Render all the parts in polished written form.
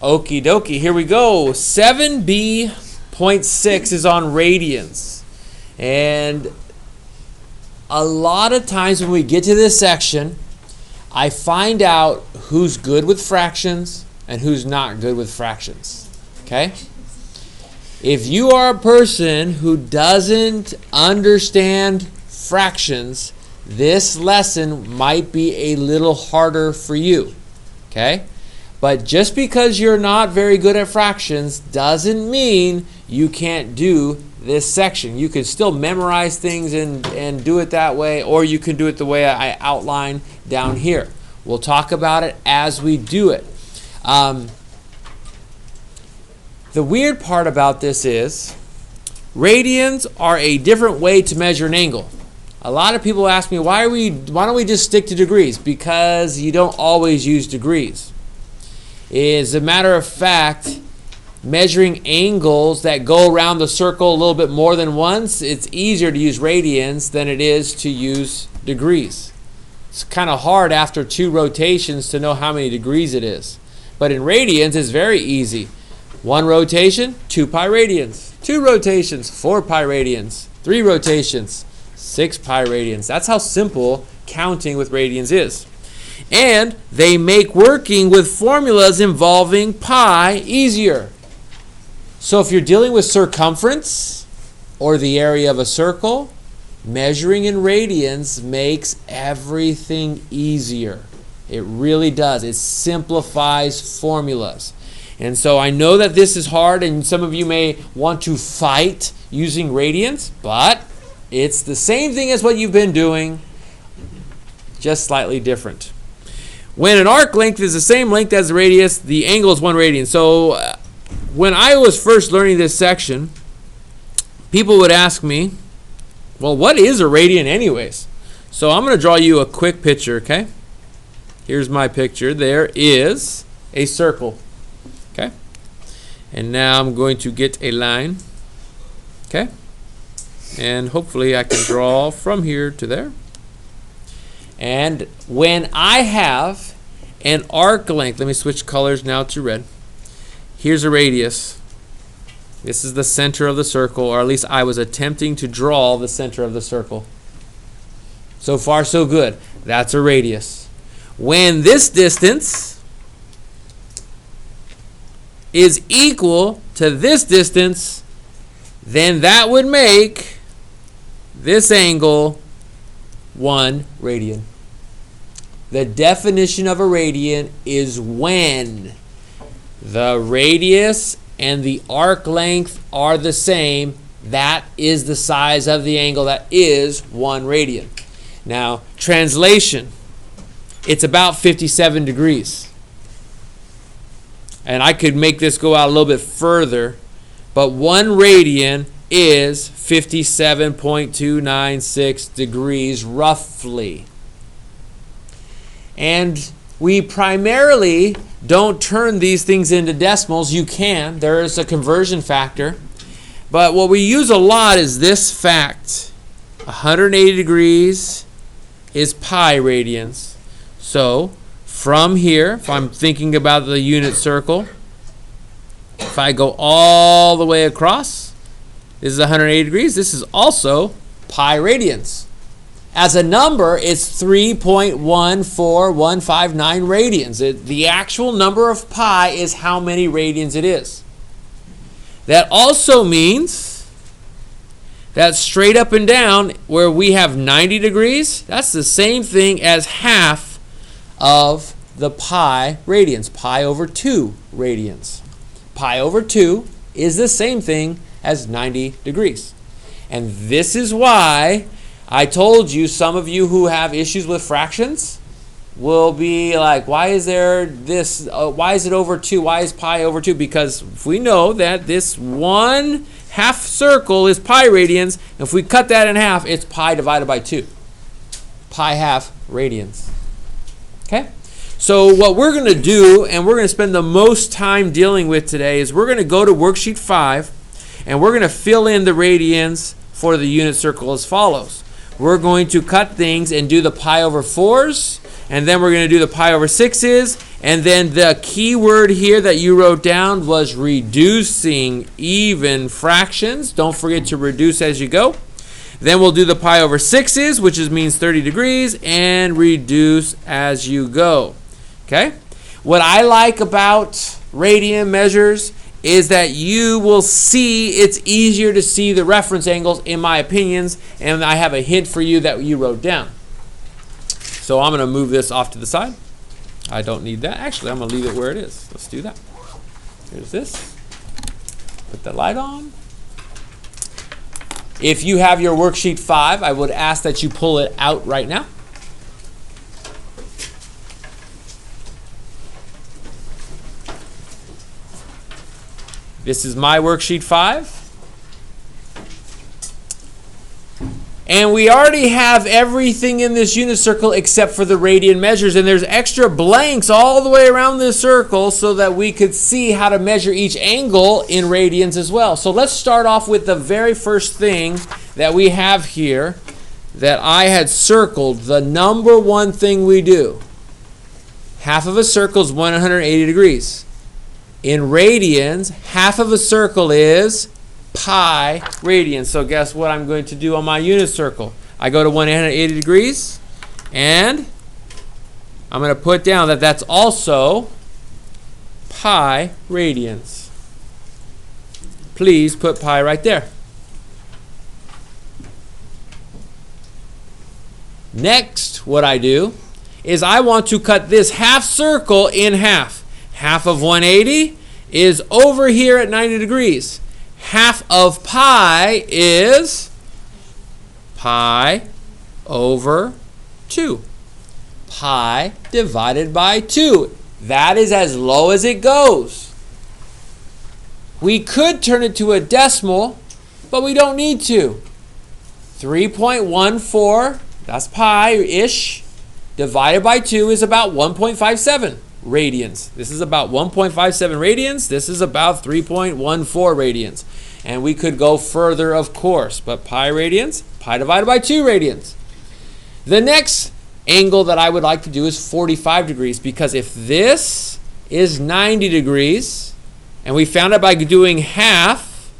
Okie dokie, here we go. 7b.6 is on radians. And a lot of times when we get to this section, I find out who's good with fractions and who's not good with fractions. Okay? If you are a person who doesn't understand fractions, this lesson might be a little harder for you. Okay? But just because you're not very good at fractions doesn't mean you can't do this section. You can still memorize things and do it that way, or you can do it the way I outline down here. We'll talk about it as we do it. The weird part about this is radians are a different way to measure an angle. A lot of people ask me, why don't we just stick to degrees? Because you don't always use degrees. As a matter of fact, measuring angles that go around the circle a little bit more than once, it's easier to use radians than it is to use degrees. It's kind of hard after 2 rotations to know how many degrees it is. But in radians, it's very easy. 1 rotation, 2 pi radians. 2 rotations, 4 pi radians. 3 rotations, 6 pi radians. That's how simple counting with radians is. And they make working with formulas involving pi easier. So if you're dealing with circumference or the area of a circle, measuring in radians makes everything easier. It really does. It simplifies formulas. And so I know that this is hard and some of you may want to fight using radians, but it's the same thing as what you've been doing, just slightly different. When an arc length is the same length as the radius, the angle is 1 radian. So when I was first learning this section, people would ask me, well, what is a radian anyways? So I'm going to draw you a quick picture, okay? Here's my picture. There is a circle, okay? And now I'm going to get a line, okay? And hopefully I can draw from here to there. And when I have an arc length, let me switch colors now to red. Here's a radius. This is the center of the circle, or at least I was attempting to draw the center of the circle. So far, so good. That's a radius. When this distance is equal to this distance, then that would make this angle 1 radian. The definition of a radian is when the radius and the arc length are the same. That is the size of the angle. That is 1 radian. Now, translation. It's about 57 degrees. And I could make this go out a little bit further, but 1 radian is 57.296 degrees roughly. And we primarily don't turn these things into decimals. You can. There is a conversion factor. But what we use a lot is this fact. 180 degrees is pi radians. So from here, if I'm thinking about the unit circle, if I go all the way across, this is 180 degrees. This is also pi radians. As a number, it's 3.14159 radians. The actual number of pi is how many radians it is. That also means that straight up and down, where we have 90 degrees, that's the same thing as half of the pi radians, pi over 2 radians. Pi over 2 is the same thing as 90 degrees. And this is why I told you some of you who have issues with fractions will be like, why is there this, why is it over 2? Why is pi over 2? Because if we know that this 1 half circle is pi radians, if we cut that in half, it's pi divided by 2. Pi half radians. Okay? So what we're going to do, and we're going to spend the most time dealing with today, is we're going to go to worksheet 5, and we're going to fill in the radians for the unit circle as follows. we're going to cut things and do the pi over 4s, and then we're going to do the pi over 6s, and then the key word here that you wrote down was reducing even fractions. Don't forget to reduce as you go. Then we'll do the pi over 6s, which means 30 degrees, and reduce as you go. Okay? What I like about radian measures is that you will see, it's easier to see the reference angles, in my opinions, and I have a hint for you that you wrote down. So I'm going to move this off to the side. I don't need that. Actually, I'm going to leave it where it is. Let's do that. Here's this. Put the light on. If you have your worksheet 5, I would ask that you pull it out right now. This is my worksheet 5. And we already have everything in this unit circle except for the radian measures. And there's extra blanks all the way around this circle so that we could see how to measure each angle in radians as well. So let's start off with the very first thing that we have here that I had circled. The number one thing we do. Half of a circle is 180 degrees. In radians, half of a circle is pi radians. So guess what I'm going to do on my unit circle? I go to 180 degrees, and I'm going to put down that that's also pi radians. Please put pi right there. Next, what I do is I want to cut this half circle in half. Half of 180 is over here at 90 degrees. Half of pi is pi over 2. Pi divided by 2. That is as low as it goes. We could turn it to a decimal, but we don't need to. 3.14, that's pi-ish, divided by 2 is about 1.57. Radians. This is about 1.57 radians. This is about 3.14 radians. And we could go further, of course, but pi radians, pi divided by 2 radians. The next angle that I would like to do is 45 degrees, because if this is 90 degrees, and we found out by doing half,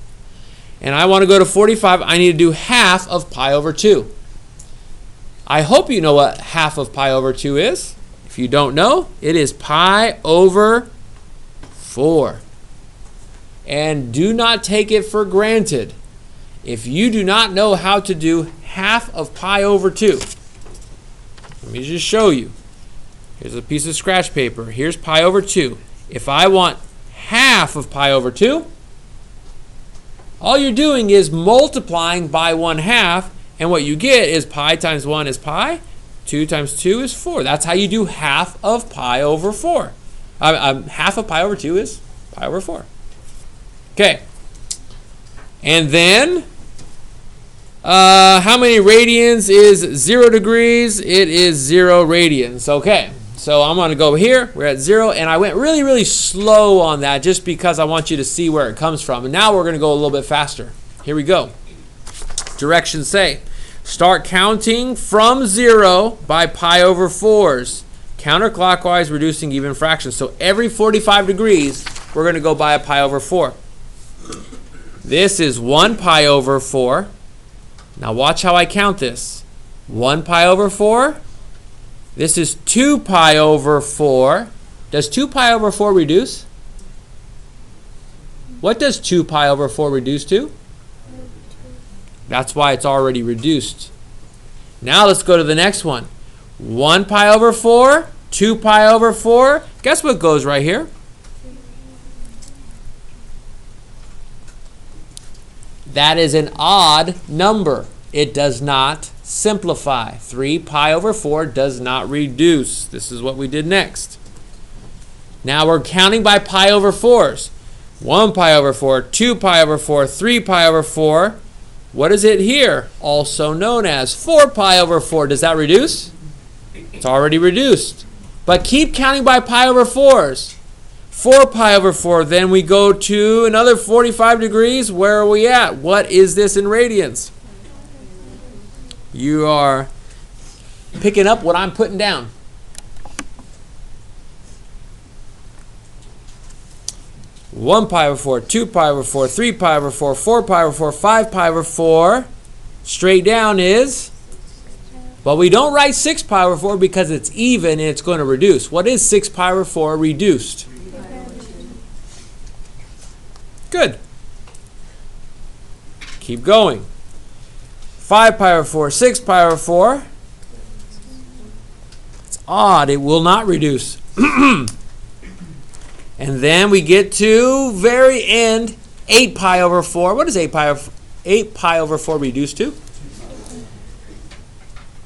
and I want to go to 45, I need to do half of pi over 2. I hope you know what half of pi over 2 is. If you don't know, it is pi over 4. And do not take it for granted. If you do not know how to do half of pi over 2, let me just show you. Here's a piece of scratch paper. Here's pi over 2. If I want half of pi over 2, all you're doing is multiplying by 1/2, and what you get is pi times 1 is pi. 2 times 2 is 4. That's how you do half of pi over 4. Half of pi over 2 is pi over 4. Okay. And then, how many radians is 0 degrees? It is 0 radians. Okay. So I'm going to go here. We're at 0. And I went really, really slow on that just because I want you to see where it comes from. And now we're going to go a little bit faster. Here we go. Directions say, start counting from 0 by pi over 4s. Counterclockwise, reducing even fractions. So every 45 degrees, we're going to go by a pi over 4. This is 1 pi over 4. Now watch how I count this. 1 pi over 4. This is 2 pi over 4. Does 2 pi over 4 reduce? What does 2 pi over 4 reduce to? That's why it's already reduced. Now let's go to the next one. 1 pi over 4, 2 pi over 4. Guess what goes right here? That is an odd number. It does not simplify. 3 pi over 4 does not reduce. This is what we did next. Now we're counting by pi over 4s. 1 pi over 4, 2 pi over 4, 3 pi over 4. What is it here? Also known as 4 pi over 4. Does that reduce? It's already reduced. But keep counting by pi over 4s. 4 pi over 4. Then we go to another 45 degrees. Where are we at? What is this in radians? you are picking up what I'm putting down. One pi over 4, 2 pi over 4, 3 pi over 4, 4 pi over 4, 5 pi over 4. Straight down is, but we don't write 6 pi over 4 because it's even and it's going to reduce. What is 6 pi over 4 reduced? Good. Keep going. 5 pi over 4, 6 pi over 4. It's odd. It will not reduce. And then we get to very end, 8 pi over 4. What is 8 pi over 4 reduced to?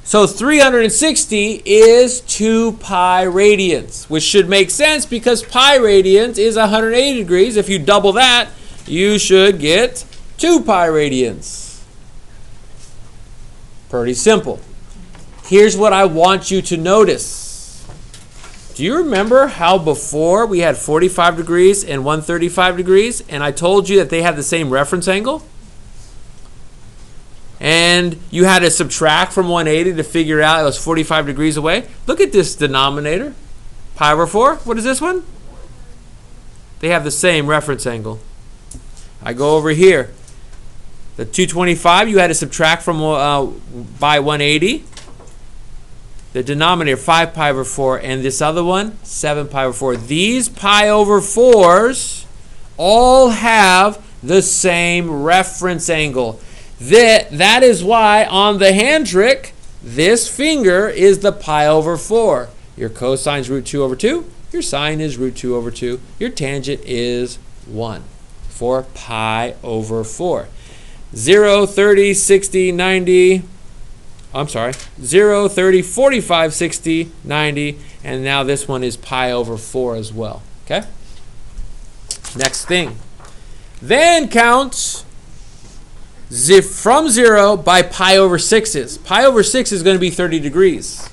So 360 is 2 pi radians, which should make sense because pi radians is 180 degrees. If you double that, you should get 2 pi radians. Pretty simple. Here's what I want you to notice. Do you remember how before we had 45 degrees and 135 degrees, and I told you that they have the same reference angle? And you had to subtract from 180 to figure out it was 45 degrees away? Look at this denominator. Pi over 4. What is this one? They have the same reference angle. I go over here. The 225 you had to subtract from by 180. The denominator, 5 pi over 4, and this other one, 7 pi over 4. These pi over 4s all have the same reference angle. That is why on the hand trick, this finger is the pi over 4. Your cosine is root 2 over 2. Your sine is root 2 over 2. Your tangent is 1 for pi over 4. 0, 30, 60, 90... I'm sorry, 0, 30, 45, 60, 90, and now this one is pi over 4 as well, okay? Next thing. Then count from 0 by pi over 6s. Pi over 6 is going to be 30 degrees.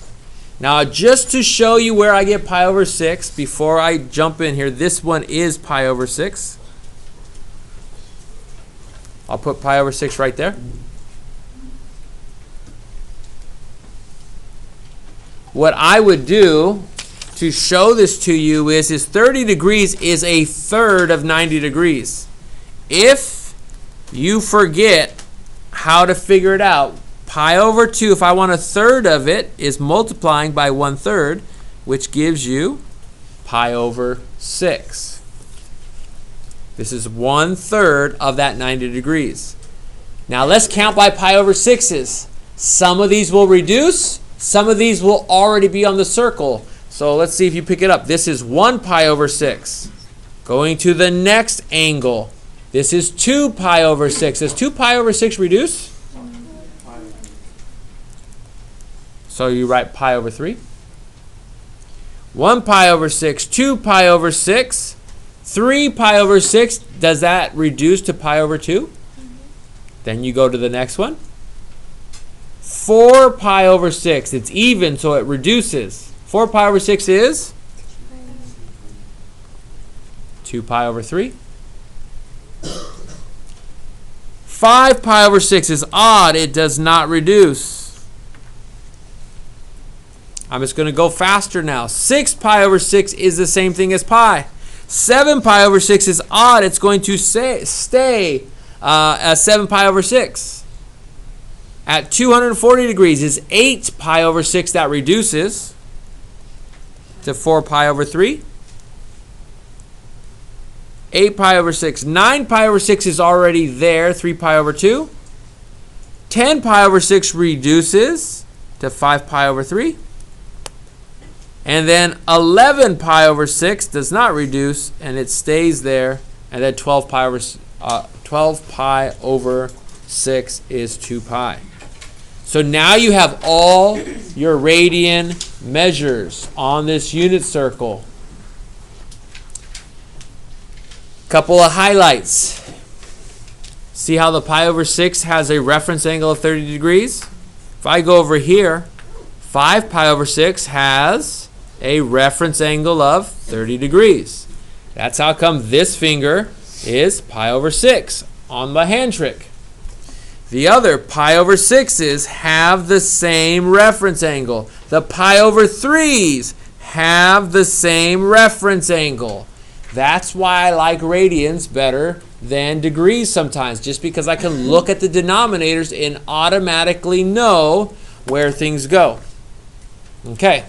Now, just to show you where I get pi over 6, before I jump in here, this one is pi over 6. I'll put pi over 6 right there. What I would do to show this to you is 30 degrees is a third of 90 degrees. If you forget how to figure it out, pi over 2, if I want a third of it, is multiplying by 1/3, which gives you pi over 6. This is 1/3 of that 90 degrees. Now let's count by pi over 6s. Some of these will reduce. Some of these will already be on the circle. So let's see if you pick it up. This is 1 pi over 6. Going to the next angle. This is 2 pi over 6. Does 2 pi over 6 reduce? So you write pi over 3. 1 pi over 6. 2 pi over 6. 3 pi over 6. Does that reduce to pi over 2? Then you go to the next one. 4 pi over 6. It's even, so it reduces. 4 pi over 6 is 2 pi over 3. 5 pi over 6 is odd. It does not reduce. I'm just going to go faster now. 6 pi over 6 is the same thing as pi. 7 pi over 6 is odd. It's going to stay at 7 pi over 6. At 240 degrees is 8 pi over 6 that reduces to 4 pi over 3. 8 pi over 6. 9 pi over 6 is already there, 3 pi over 2. 10 pi over 6 reduces to 5 pi over 3. And then 11 pi over 6 does not reduce, and it stays there. And then 12 pi over 6 is 2 pi. So now you have all your radian measures on this unit circle. Couple of highlights. See how the pi over 6 has a reference angle of 30 degrees? If I go over here, 5 pi over 6 has a reference angle of 30 degrees. That's how come this finger is pi over 6 on the hand trick. The other pi over 6s have the same reference angle. The pi over 3s have the same reference angle. That's why I like radians better than degrees sometimes, just because I can look at the denominators and automatically know where things go. Okay.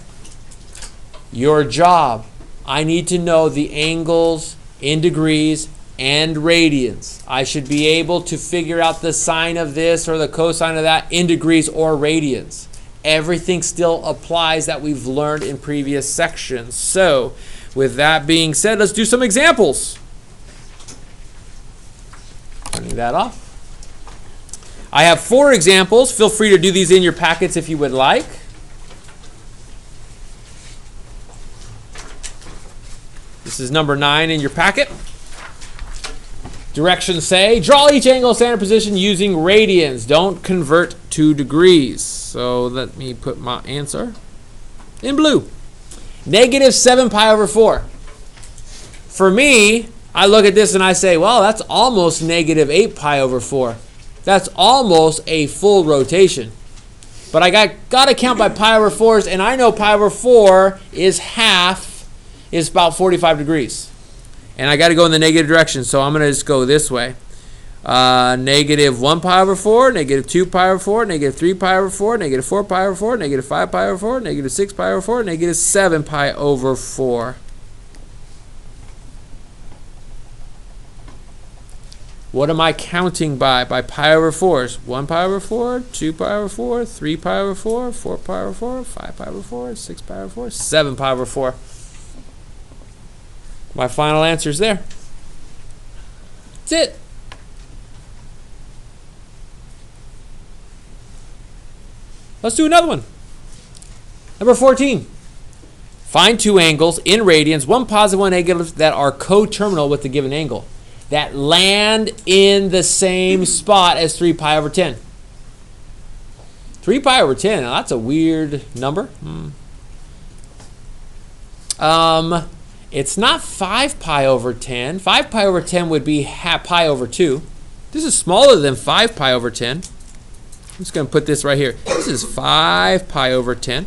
Your job. I need to know the angles in degrees and radians. I should be able to figure out the sine of this or the cosine of that in degrees or radians. Everything still applies that we've learned in previous sections. So, with that being said, let's do some examples. Turning that off. I have 4 examples. Feel free to do these in your packets if you would like. This is number 9 in your packet. Directions say, draw each angle standard position using radians. Don't convert to degrees. So let me put my answer in blue. Negative 7 pi over 4. For me, I look at this and I say, well, that's almost negative 8 pi over 4. That's almost a full rotation. But I got to count by pi over 4s, and I know pi over 4 is about 45 degrees. And I got to go in the negative direction, so I'm going to just go this way. Negative 1 pi over 4, negative 2 pi over 4, negative 3 pi over 4, negative 4 pi over 4, negative 5 pi over 4, negative 6 pi over 4, negative 7 pi over 4. What am I counting by? By pi over 4s. 1 pi over 4, 2 pi over 4, 3 pi over 4, 4 pi over 4, 5 pi over 4, 6 pi over 4, 7 pi over 4. My final answer is there. That's it. Let's do another one. Number 14. Find 2 angles in radians, one positive, one negative, that are coterminal with the given angle, that land in the same spot as 3 pi over 10. 3 pi over 10, now that's a weird number. It's not 5 pi over 10. 5 pi over 10 would be pi over 2. This is smaller than 5 pi over 10. I'm just going to put this right here. This is 5 pi over 10.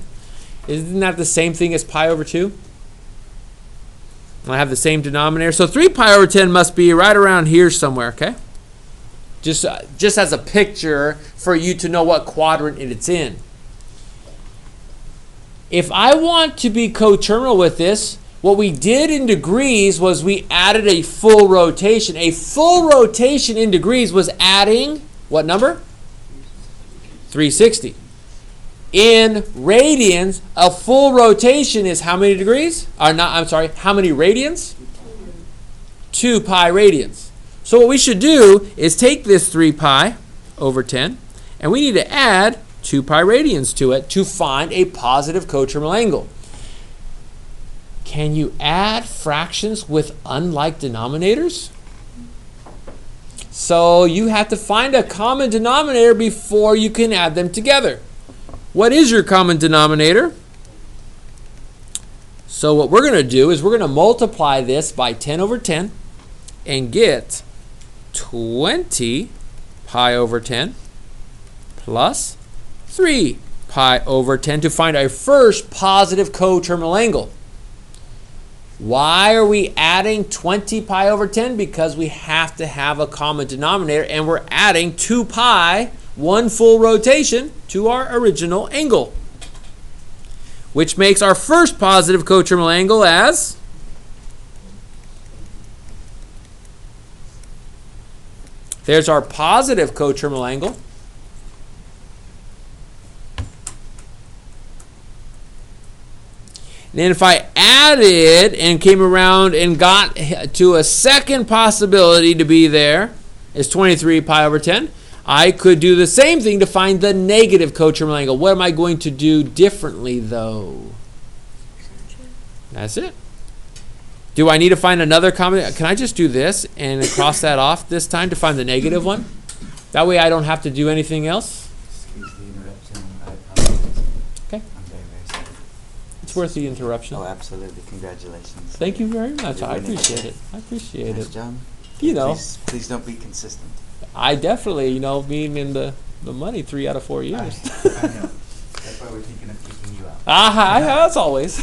Isn't that the same thing as pi over 2? I have the same denominator. So 3 pi over 10 must be right around here somewhere, okay? Just as a picture for you to know what quadrant it's in. If I want to be coterminal with this, what we did in degrees was we added a full rotation. A full rotation in degrees was adding what number? 360. In radians, a full rotation is how many degrees? How many radians? 2 pi radians. So what we should do is take this 3 pi over 10, and we need to add 2 pi radians to it to find a positive coterminal angle. Can you add fractions with unlike denominators? So you have to find a common denominator before you can add them together. What is your common denominator? So what we're going to do is we're going to multiply this by 10 over 10 and get 20 pi over 10 plus 3 pi over 10 to find our first positive coterminal angle. Why are we adding 20 pi over 10? Because we have to have a common denominator, and we're adding 2 pi, one full rotation, to our original angle, which makes our first positive coterminal angle as there's our positive coterminal angle. Then if I added and came around and got to a second possibility to be there, is 23 pi over 10. I could do the same thing to find the negative coterminal angle. What am I going to do differently, though? That's it. Do I need to find another common? Can I just do this and cross that off this time to find the negative one? That way I don't have to do anything else. Excuse the interruption. I apologize. Okay. I'm very, very sorry. It's worth the interruption. Oh, absolutely. Congratulations. Thank you very much. You're I winning appreciate today. it. I appreciate Nice it. job. You know. Please don't be consistent. I definitely, being in the money 3 out of 4 years. I know. That's why we're thinking of kicking you out. As always.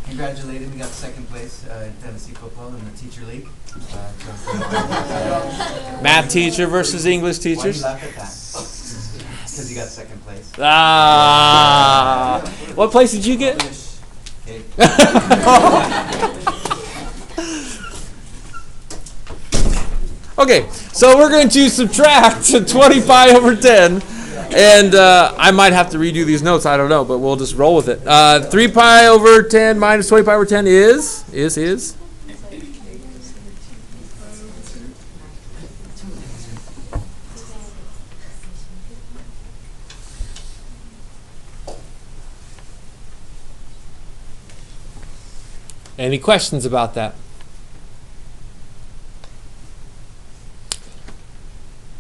Congratulated, we got second place in Tennessee football in the teacher league. Math teacher versus English Why do you teachers. laugh at that? Because you got second place. What place did you get? Okay. Okay, so we're going to subtract 20 pi over 10. And I might have to redo these notes. I don't know, but we'll just roll with it. 3 pi over 10 minus 20 pi over 10 is. Any questions about that?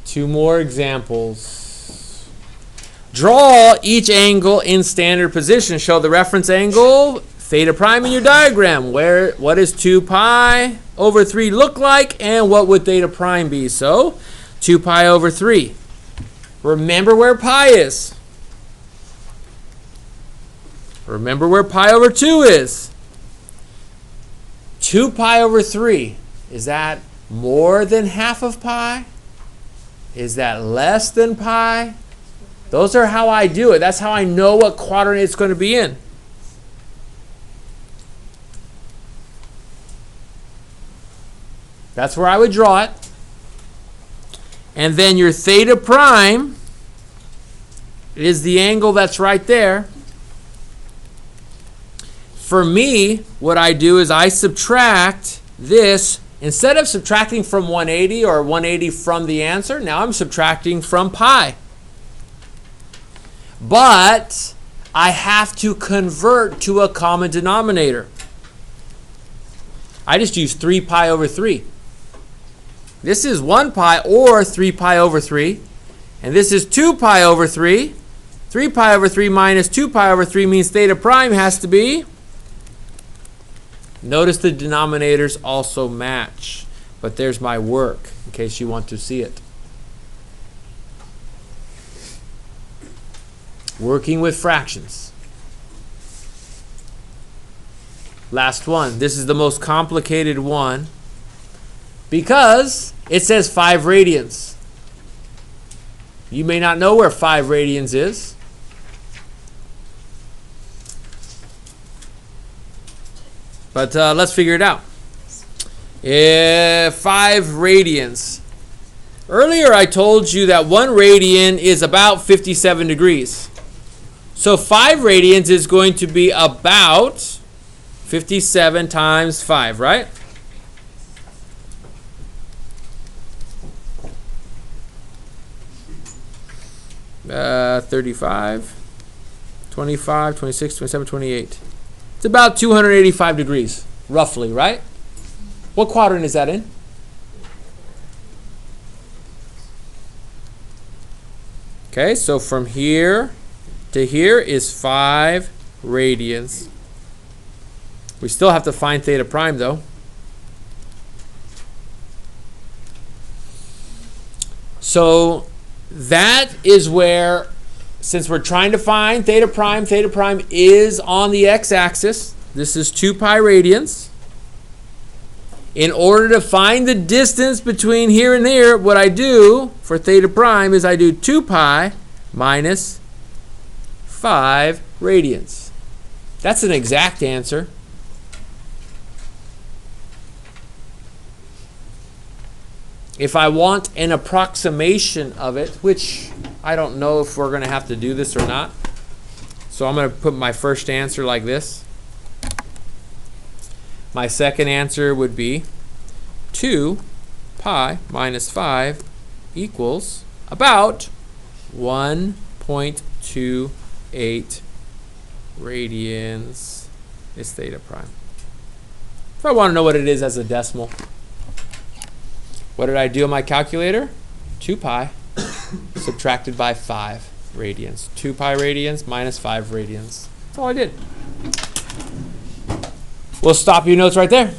Two more examples. Draw each angle in standard position. Show the reference angle, theta prime in your diagram. What does 2 pi over 3 look like, and what would theta prime be? So, 2 pi over 3. Remember where pi is. Remember where pi over 2 is. 2 pi over 3. Is that more than half of pi? Is that less than pi? Those are how I do it. That's how I know what quadrant it's going to be in. That's where I would draw it. And then your theta prime is the angle that's right there. For me, what I do is I subtract this. Instead of subtracting from 180 or 180 from the answer, now I'm subtracting from pi. But I have to convert to a common denominator. I just use 3 pi over 3. This is 1 pi or 3 pi over 3. And this is 2 pi over 3. 3 pi over 3 minus 2 pi over 3 means theta prime has to be. Notice the denominators also match. But there's my work in case you want to see it. Working with fractions. Last one. This is the most complicated one because it says 5 radians. You may not know where 5 radians is. But let's figure it out. 5 radians. Earlier I told you that 1 radian is about 57 degrees. So 5 radians is going to be about 57 times 5, right? Uh, 35, 25, 26, 27, 28. It's about 285 degrees, roughly, right? What quadrant is that in? Okay, so from here to here is 5 radians. We still have to find theta prime, though. So that is where, since we're trying to find theta prime is on the x-axis. This is 2 pi radians. In order to find the distance between here and here, what I do for theta prime is I do 2 pi minus 5 radians. That's an exact answer. If I want an approximation of it, which I don't know if we're going to have to do this or not. So I'm going to put my first answer like this. My second answer would be 2 pi minus 5 equals about 1.28 radians is theta prime. If I want to know what it is as a decimal, what did I do on my calculator? 2 pi subtracted by 5 radians. 2 pi radians minus 5 radians. That's all I did. We'll stop your notes right there.